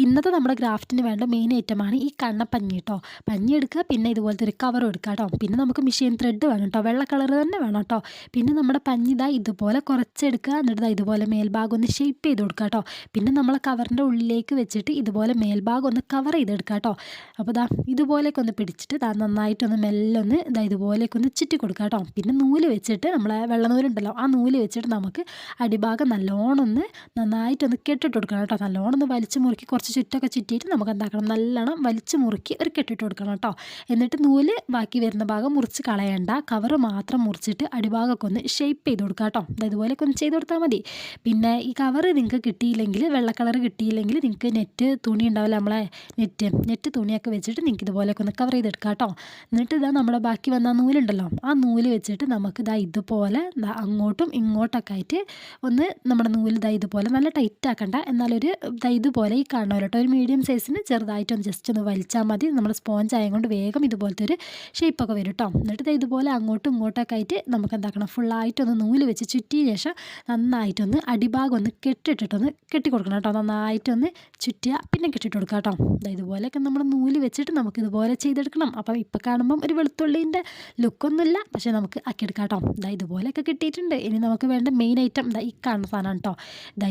ഇന്നത്തെ നമ്മുടെ ഗ്രാഫ്റ്റിന് വേണ്ട മെയിൻ ഐറ്റമാണ് ഈ കണ്ണപ്പഞ്ഞി കേട്ടോ. പഞ്ഞി എടുക്കുക, പിന്നെ ഇതുപോലത്തെ ഒരു കവറും എടുക്കുക കേട്ടോ. പിന്നെ നമുക്ക് മെഷീൻ ത്രെഡ് വേണം കേട്ടോ, വെള്ള കളർ തന്നെ വേണം കേട്ടോ. പിന്നെ നമ്മുടെ പഞ്ഞി ഇതാ ഇതുപോലെ കുറച്ചെടുക്കുക, എന്നിട്ട് ഇതാ ഇതുപോലെ മേൽഭാഗം ഒന്ന് ഷേപ്പ് ചെയ്ത് കൊടുക്കുക കേട്ടോ. പിന്നെ നമ്മൾ കവറിൻ്റെ ഉള്ളിലേക്ക് വെച്ചിട്ട് ഇതുപോലെ മേൽഭാഗം ഒന്ന് കവർ ചെയ്തെടുക്കുക കേട്ടോ. അപ്പോൾ ഇതാ ഇതുപോലെയൊക്കെ ഒന്ന് പിടിച്ചിട്ട് ഇതാ നന്നായിട്ടൊന്ന് മെല്ലെ ഒന്ന് ഇതാ ഇതുപോലെയൊക്കെ ഒന്ന് ചുറ്റി കൊടുക്കുക കേട്ടോ. പിന്നെ നൂല് വെച്ചിട്ട് നമ്മളെ വെള്ള നൂലുണ്ടല്ലോ, ആ നൂല് വെച്ചിട്ട് നമുക്ക് അടിഭാഗം നല്ലോണം ഒന്ന് നന്നായിട്ടൊന്ന് കെട്ടിട്ട് കൊടുക്കണം കേട്ടോ. നല്ലോണം ഒന്ന് വലിച്ച് മുറുക്കി കുറച്ച് ചുറ്റൊക്കെ ചുറ്റിയിട്ട് നമുക്ക് എന്താക്കണം, നല്ലോണം വലിച്ച് മുറുക്കി ഒരു കെട്ടിട്ട് കൊടുക്കണം കേട്ടോ. എന്നിട്ട് നൂല് ബാക്കി വരുന്ന ഭാഗം മുറിച്ച് കളയണ്ട, കവറ് മാത്രം മുറിച്ചിട്ട് അടിഭാഗമൊക്കെ ഒന്ന് ഷേപ്പ് ചെയ്ത് കൊടുക്കുക കേട്ടോ. ഇതുപോലെയൊക്കെ ഒന്ന് ചെയ്ത് കൊടുത്താൽ മതി. പിന്നെ ഈ കവറ് നിങ്ങൾക്ക് കിട്ടിയില്ലെങ്കിൽ, വെള്ള കളർ കിട്ടിയില്ലെങ്കിൽ നിങ്ങൾക്ക് നെറ്റ് തുണി ഉണ്ടാവില്ല, നമ്മളെ നെറ്റ് തുണിയൊക്കെ വെച്ചിട്ട് നിങ്ങൾക്ക് ഇതുപോലെയൊക്കെ ഒന്ന് കവർ ചെയ്തെടുക്കാം കേട്ടോ. എന്നിട്ട് ഇതാ നമ്മുടെ ബാക്കി വന്ന നൂലുണ്ടല്ലോ, ആ നൂല് വെച്ചിട്ട് നമുക്ക് ഇതാ ഇതുപോലെ അങ്ങോട്ടും ഇങ്ങോട്ടൊക്കെ ആയിട്ട് ഒന്ന് നമ്മുടെ നൂല് ഇതാ ഇതുപോലെ നല്ല ടൈറ്റ് ആക്കണ്ട, എന്നാലൊരു ഇതാ ഇതുപോലെ ഈ കാണുന്ന കേട്ടോ ഒരു മീഡിയം സൈസിന് ചെറുതായിട്ടൊന്ന് ജസ്റ്റ് ഒന്ന് വലിച്ചാൽ മതി. നമ്മുടെ സ്പോഞ്ച് ആയതുകൊണ്ട് വേഗം ഇതുപോലത്തെ ഒരു ഷേപ്പൊക്കെ വരും കേട്ടോ. എന്നിട്ട് ഇതുപോലെ അങ്ങോട്ടും ഇങ്ങോട്ടൊക്കെ ആയിട്ട് നമുക്ക് എന്താക്കണം, ഫുള്ളായിട്ടൊന്ന് നൂല് വെച്ച് ചുറ്റിയ ശേഷം നന്നായിട്ടൊന്ന് അടിഭാഗം ഒന്ന് കെട്ടിട്ടിട്ടൊന്ന് കെട്ടി കൊടുക്കണം കേട്ടോ. നന്നായിട്ടൊന്ന് ചുറ്റുക, പിന്നെ കെട്ടിട്ട് കൊടുക്കുക കേട്ടോ. ഇതുപോലെയൊക്കെ നമ്മൾ നൂല് വെച്ചിട്ട് നമുക്ക് ഇതുപോലെ ചെയ്തെടുക്കണം. അപ്പം ഇപ്പം കാണുമ്പം ഒരു വെളുത്തുള്ളീൻ്റെ ലുക്കൊന്നുമില്ല, പക്ഷേ നമുക്ക് ആക്കിയെടുക്കാം കേട്ടോ. ഇതുപോലെയൊക്കെ കിട്ടിയിട്ടുണ്ട്. ഇനി നമുക്ക് വേണ്ട മെയിൻ ഐറ്റം ഈ കാണുന്ന സാധനമാണ് കേട്ടോ.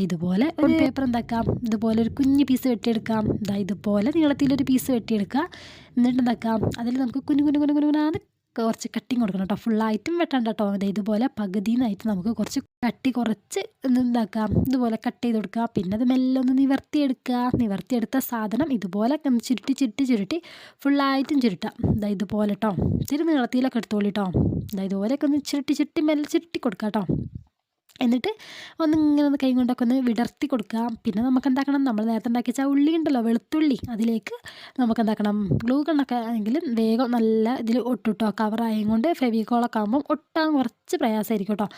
ഇതുപോലെ ഒരു പേപ്പർ എന്താക്കാം, ഇതുപോലെ ഒരു കുഞ്ഞ് പീസ് വെട്ടിയെടുക്കാം. ഇതുപോലെ നീളത്തിലൊരു പീസ് വെട്ടിയെടുക്കുക. എന്നിട്ട് എന്താക്കാം, അതിൽ നമുക്ക് കുഞ്ഞു കുഞ്ഞു കുഞ്ഞു കുഞ്ഞുനാണ് കുറച്ച് കട്ടിങ് കൊടുക്കണം കേട്ടോ. ഫുള്ളായിട്ടും വെട്ടണ്ട കേട്ടോ. ഇതുപോലെ പകുതിന്നായിട്ട് നമുക്ക് കുറച്ച് കട്ടി കുറച്ച് എന്താക്കാം, ഇതുപോലെ കട്ട് ചെയ്ത് കൊടുക്കുക. പിന്നെ അത് മെല്ലെ ഒന്ന് നിവർത്തിയെടുക്കുക. നിവർത്തിയെടുത്ത സാധനം ഇതുപോലെ ചുരുട്ടി ചുരുട്ടി ചുരുട്ടി ഫുള്ളായിട്ടും ചുരുട്ടാം. ഇതുപോലെ കേട്ടോ. ഇച്ചിരി നീളത്തിലൊക്കെ എടുത്തോളി കേട്ടോ. ഇതുപോലെയൊക്കെ ഒന്ന് ചുരുട്ടി ചുരുട്ടി മെല്ലെ ചുരുട്ടി കൊടുക്കുക കേട്ടോ. എന്നിട്ട് ഒന്നിങ്ങനെ ഒന്ന് കൈ കൊണ്ടൊക്കെ ഒന്ന് വിടർത്തി കൊടുക്കുക. പിന്നെ നമുക്ക് എന്താക്കണം, നമ്മൾ നേരത്തെ ഉണ്ടാക്കി വെച്ചാൽ ഉള്ളി ഉണ്ടല്ലോ, വെളുത്തുള്ളി, അതിലേക്ക് നമുക്ക് എന്താക്കണം, ഗ്ലൂ ഗണ്ണൊക്കെ ആണെങ്കിലും വേഗം നല്ല ഇതിൽ ഒട്ടിട്ടോ. കവറായും കൊണ്ട് ഫെവിക്കോളൊക്കെ ആകുമ്പം ഒട്ടാൻ കുറച്ച് പ്രയാസമായിരിക്കും കേട്ടോ.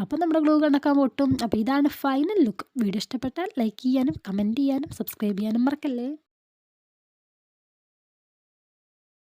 അപ്പം നമ്മുടെ ഗ്ലൂ ഗണ്ണൊക്കെ ആകുമ്പോൾ ഒട്ടും. അപ്പോൾ ഇതാണ് ഫൈനൽ ലുക്ക്. വീഡിയോ ഇഷ്ടപ്പെട്ടാൽ ലൈക്ക് ചെയ്യാനും കമൻറ്റ് ചെയ്യാനും സബ്സ്ക്രൈബ് ചെയ്യാനും മറക്കല്ലേ.